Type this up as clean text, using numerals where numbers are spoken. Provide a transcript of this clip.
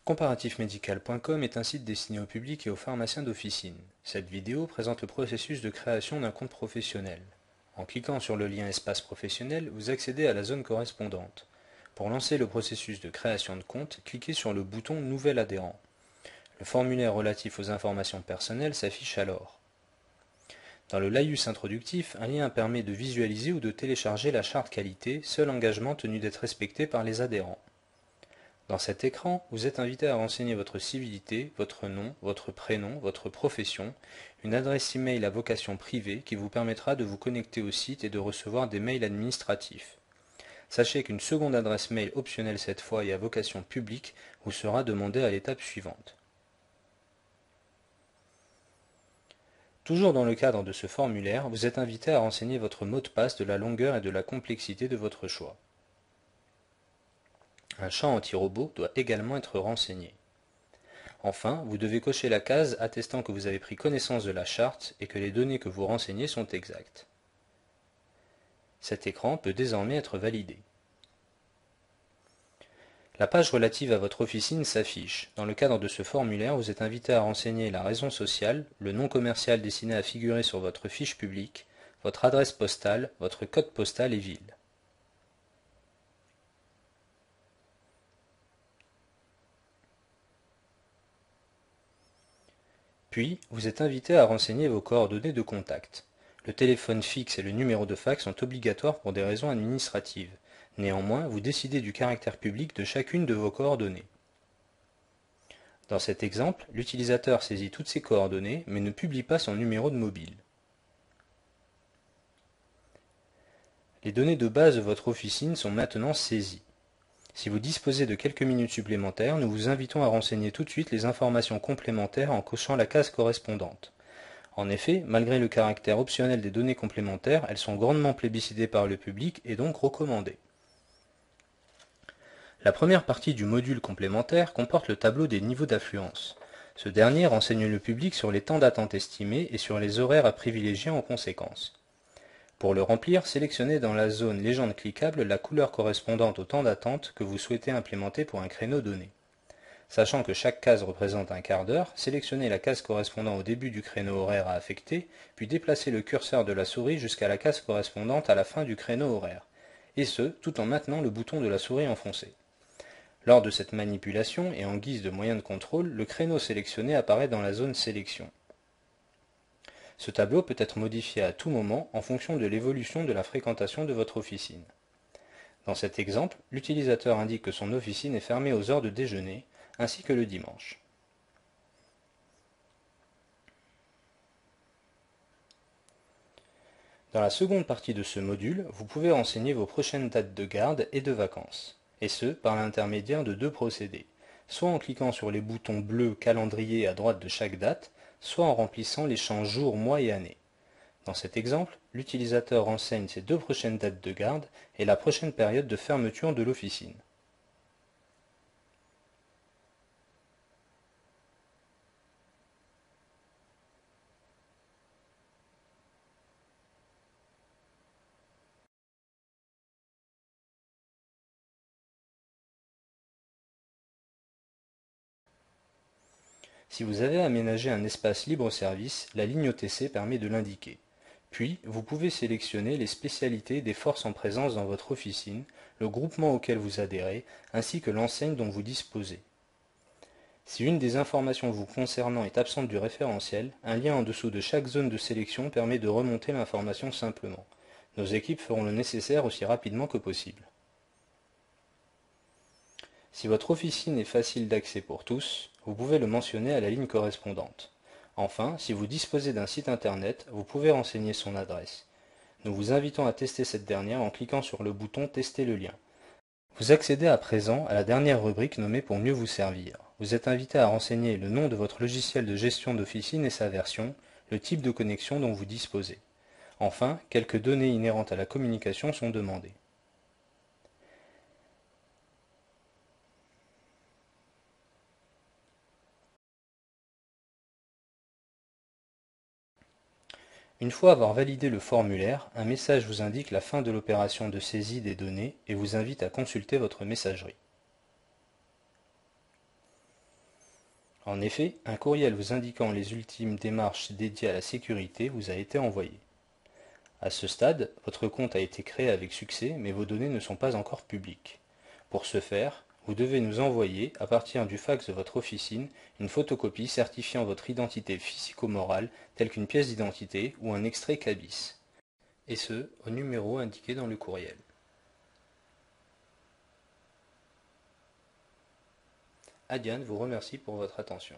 Comparatifmédical.com est un site destiné au public et aux pharmaciens d'officine. Cette vidéo présente le processus de création d'un compte professionnel. En cliquant sur le lien Espace professionnel, vous accédez à la zone correspondante. Pour lancer le processus de création de compte, cliquez sur le bouton Nouvel adhérent. Le formulaire relatif aux informations personnelles s'affiche alors. Dans le laïus introductif, un lien permet de visualiser ou de télécharger la charte qualité, seul engagement tenu d'être respecté par les adhérents. Dans cet écran, vous êtes invité à renseigner votre civilité, votre nom, votre prénom, votre profession, une adresse email à vocation privée qui vous permettra de vous connecter au site et de recevoir des mails administratifs. Sachez qu'une seconde adresse mail optionnelle cette fois et à vocation publique vous sera demandée à l'étape suivante. Toujours dans le cadre de ce formulaire, vous êtes invité à renseigner votre mot de passe de la longueur et de la complexité de votre choix. Un champ anti-robot doit également être renseigné. Enfin, vous devez cocher la case attestant que vous avez pris connaissance de la charte et que les données que vous renseignez sont exactes. Cet écran peut désormais être validé. La page relative à votre officine s'affiche. Dans le cadre de ce formulaire, vous êtes invité à renseigner la raison sociale, le nom commercial destiné à figurer sur votre fiche publique, votre adresse postale, votre code postal et ville. Puis, vous êtes invité à renseigner vos coordonnées de contact. Le téléphone fixe et le numéro de fax sont obligatoires pour des raisons administratives. Néanmoins, vous décidez du caractère public de chacune de vos coordonnées. Dans cet exemple, l'utilisateur saisit toutes ses coordonnées mais ne publie pas son numéro de mobile. Les données de base de votre officine sont maintenant saisies. Si vous disposez de quelques minutes supplémentaires, nous vous invitons à renseigner tout de suite les informations complémentaires en cochant la case correspondante. En effet, malgré le caractère optionnel des données complémentaires, elles sont grandement plébiscitées par le public et donc recommandées. La première partie du module complémentaire comporte le tableau des niveaux d'affluence. Ce dernier renseigne le public sur les temps d'attente estimés et sur les horaires à privilégier en conséquence. Pour le remplir, sélectionnez dans la zone légende cliquable la couleur correspondante au temps d'attente que vous souhaitez implémenter pour un créneau donné. Sachant que chaque case représente un quart d'heure, sélectionnez la case correspondant au début du créneau horaire à affecter, puis déplacez le curseur de la souris jusqu'à la case correspondante à la fin du créneau horaire, et ce, tout en maintenant le bouton de la souris enfoncé. Lors de cette manipulation, et en guise de moyen de contrôle, le créneau sélectionné apparaît dans la zone sélection. Ce tableau peut être modifié à tout moment en fonction de l'évolution de la fréquentation de votre officine. Dans cet exemple, l'utilisateur indique que son officine est fermée aux heures de déjeuner, ainsi que le dimanche. Dans la seconde partie de ce module, vous pouvez renseigner vos prochaines dates de garde et de vacances, et ce, par l'intermédiaire de deux procédés, soit en cliquant sur les boutons bleus calendrier à droite de chaque date, soit en remplissant les champs jour, mois et année. Dans cet exemple, l'utilisateur renseigne ses deux prochaines dates de garde et la prochaine période de fermeture de l'officine. Si vous avez aménagé un espace libre-service, la ligne OTC permet de l'indiquer. Puis, vous pouvez sélectionner les spécialités des forces en présence dans votre officine, le groupement auquel vous adhérez, ainsi que l'enseigne dont vous disposez. Si une des informations vous concernant est absente du référentiel, un lien en dessous de chaque zone de sélection permet de remonter l'information simplement. Nos équipes feront le nécessaire aussi rapidement que possible. Si votre officine est facile d'accès pour tous, vous pouvez le mentionner à la ligne correspondante. Enfin, si vous disposez d'un site internet, vous pouvez renseigner son adresse. Nous vous invitons à tester cette dernière en cliquant sur le bouton Tester le lien. Vous accédez à présent à la dernière rubrique nommée Pour mieux vous servir. Vous êtes invité à renseigner le nom de votre logiciel de gestion d'officine et sa version, le type de connexion dont vous disposez. Enfin, quelques données inhérentes à la communication sont demandées. Une fois avoir validé le formulaire, un message vous indique la fin de l'opération de saisie des données et vous invite à consulter votre messagerie. En effet, un courriel vous indiquant les ultimes démarches dédiées à la sécurité vous a été envoyé. À ce stade, votre compte a été créé avec succès, mais vos données ne sont pas encore publiques. Pour ce faire, vous devez nous envoyer, à partir du fax de votre officine, une photocopie certifiant votre identité physico-morale telle qu'une pièce d'identité ou un extrait CABIS. Et ce, au numéro indiqué dans le courriel. Adiane vous remercie pour votre attention.